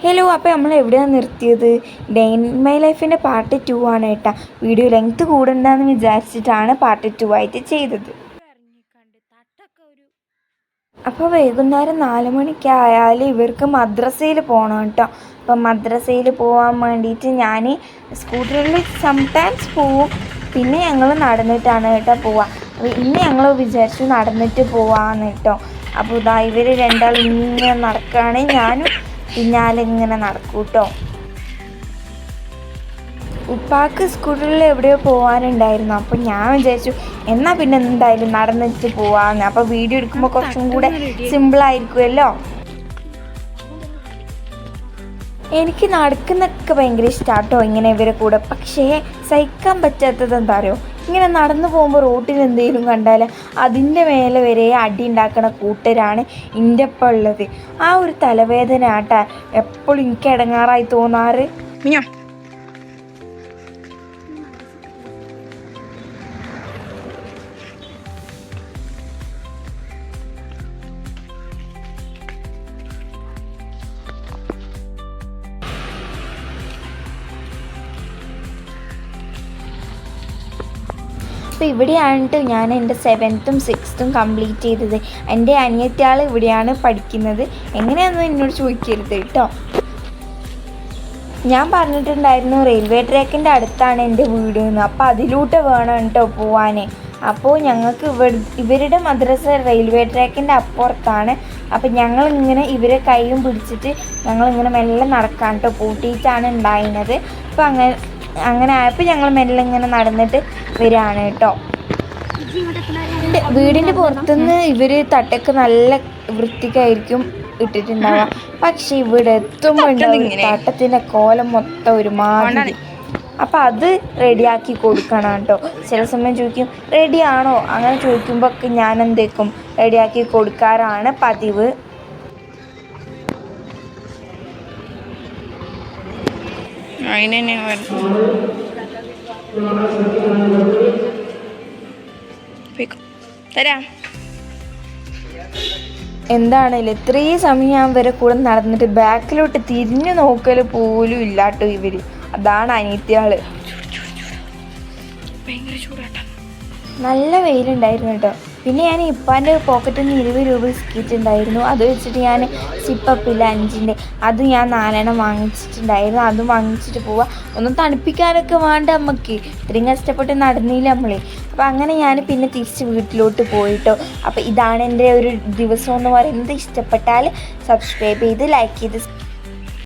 Hello, അപ്പോൾ നമ്മൾ എവിടെയാണ് നിർത്തിയത്? ഡേ ഇൻ മൈ ലൈഫിൻ്റെ പാർട്ട് 2 ആണ് കേട്ടോ. വീഡിയോ ലെങ്ത്ത് കൂടണ്ടെന്ന് വിചാരിച്ചിട്ടാണ് പാർട്ട് 2 ആയിട്ട് ചെയ്തത്. അപ്പോൾ വൈകുന്നേരം 4 മണിക്കായാൽ ഇവർക്ക് മദ്രസയിൽ പോകണം കേട്ടോ. അപ്പം മദ്രസയിൽ പോകാൻ വേണ്ടിയിട്ട് ഞാൻ സ്കൂട്ടറിൽ സംടൈംസ് പോവും, പിന്നെ ഞങ്ങൾ നടന്നിട്ടാണ് കേട്ടോ പോവുക. അപ്പോൾ ഇന്ന് ഞങ്ങൾ വിചാരിച്ചു നടന്നിട്ട് പോവാമെന്ന് കേട്ടോ. അപ്പോൾ ഇതാ ഇവർ രണ്ടാൾ ഇങ്ങനെ നടക്കുകയാണ്, ഞാനും പിന്നാലെ ഇങ്ങനെ നടക്കും കേട്ടോ. ഉപ്പാക്ക് സ്കൂട്ടറിൽ എവിടെയോ പോകാനുണ്ടായിരുന്നു. അപ്പോൾ ഞാൻ വിചാരിച്ചു എന്നാൽ പിന്നെ എന്തായാലും നടന്നിട്ട് പോവാമെന്ന്. അപ്പോൾ വീഡിയോ എടുക്കുമ്പോൾ കുറച്ചും കൂടെ സിമ്പിളായിരിക്കുമല്ലോ. എനിക്ക് നടക്കുന്നൊക്കെ ഭയങ്കര ഇഷ്ടമാണ് കേട്ടോ ഇങ്ങനെ ഇവരെ കൂടെ. പക്ഷേ സഹിക്കാൻ പറ്റാത്തത് എന്താ അറിയോ, ഇങ്ങനെ നടന്നു പോകുമ്പോൾ റോട്ടിൽ എന്തെങ്കിലും കണ്ടാൽ അതിൻ്റെ മേലെ വരെ അടി ഉണ്ടാക്കുന്ന കൂട്ടരാണ് എൻ്റെ ഒപ്പം ഉള്ളത്. ആ ഒരു തലവേദന ആട്ടാ എപ്പോഴും എനിക്ക് ഇടങ്ങാറായി തോന്നാറ്. അപ്പോൾ ഇവിടെയാണ് ഞാൻ എൻ്റെ 7th ഉം 6th ഉം കംപ്ലീറ്റ് ചെയ്തത്. എൻ്റെ അനിയത്തിയാൾ ഇവിടെയാണ് പഠിക്കുന്നത്. എങ്ങനെയാണെന്ന് എന്നോട് ചോദിക്കരുത് കേട്ടോ. ഞാൻ പറഞ്ഞിട്ടുണ്ടായിരുന്നു റെയിൽവേ ട്രാക്കിൻ്റെ അടുത്താണ് എൻ്റെ വീട് എന്ന്. അപ്പോൾ അതിലൂടെ വേണം കേട്ടോ പോവാൻ. അപ്പോൾ ഞങ്ങൾക്ക് ഇവരുടെ മദ്രസ റെയിൽവേ ട്രാക്കിൻ്റെ അപ്പുറത്താണ്. അപ്പോൾ ഞങ്ങളിങ്ങനെ ഇവരെ കൈയും പിടിച്ചിട്ട് ഞങ്ങളിങ്ങനെ മെല്ലെ നടക്കാൻ കേട്ടോ. പൂട്ടിയിട്ടാണ് ഉണ്ടായിരുന്നത്. അപ്പോൾ അങ്ങനെ ആയപ്പോൾ ഞങ്ങൾ മെല്ലെ ഇങ്ങനെ നടന്നിട്ട് വരികയാണ് കേട്ടോ. വീടിൻ്റെ പുറത്തുനിന്ന് ഇവർ തട്ടൊക്കെ നല്ല വൃത്തിക്കായിരിക്കും ഇട്ടിട്ടുണ്ടാവുക. പക്ഷെ ഇവിടെ എത്തുമ്പോൾ തട്ടത്തിൻ്റെ കോലം മൊത്തം ഒരു മാതിരി. അപ്പം അത് റെഡിയാക്കി കൊടുക്കണം കേട്ടോ. ചില സമയം ചോദിക്കും റെഡിയാണോ, അങ്ങനെ ചോദിക്കുമ്പോൾ ഒക്കെ ഞാൻ എന്തേക്കും റെഡിയാക്കി കൊടുക്കാറാണ് പതിവ്. എന്താണേലും ഇത്രയും സമയം ഞാൻ ഇവരെ കൂടെ നടന്നിട്ട് ബാക്കിലോട്ട് തിരിഞ്ഞു നോക്കൽ പോലും ഇല്ലാട്ടോ ഇവര്. അതാണ് അനിയത്തിയാള്. നല്ല വെയിലുണ്ടായിരുന്നു കേട്ടോ. പിന്നെ ഞാൻ ഇപ്പാൻ്റെ പോക്കറ്റിൽ നിന്ന് 20 രൂപ ഇസ്കിയിട്ടുണ്ടായിരുന്നു. അത് വെച്ചിട്ട് ഞാൻ സിപ്പപ്പില്ല 5ൻ്റെ അത് ഞാൻ 4 വാങ്ങിച്ചിട്ടുണ്ടായിരുന്നു. അതും വാങ്ങിച്ചിട്ട് പോവാം. ഒന്ന് തണുപ്പിക്കാനൊക്കെ വേണ്ട നമുക്ക്, ഇത്രയും കഷ്ടപ്പെട്ട് നടന്നില്ല നമ്മളെ. അപ്പോൾ അങ്ങനെ ഞാൻ പിന്നെ തിരിച്ച് വീട്ടിലോട്ട് പോയിട്ടോ. അപ്പോൾ ഇതാണ് എൻ്റെ ഒരു ദിവസം എന്ന് പറയുന്നത്. ഇഷ്ടപ്പെട്ടാൽ സബ്സ്ക്രൈബ് ചെയ്ത് ലൈക്ക് ചെയ്ത്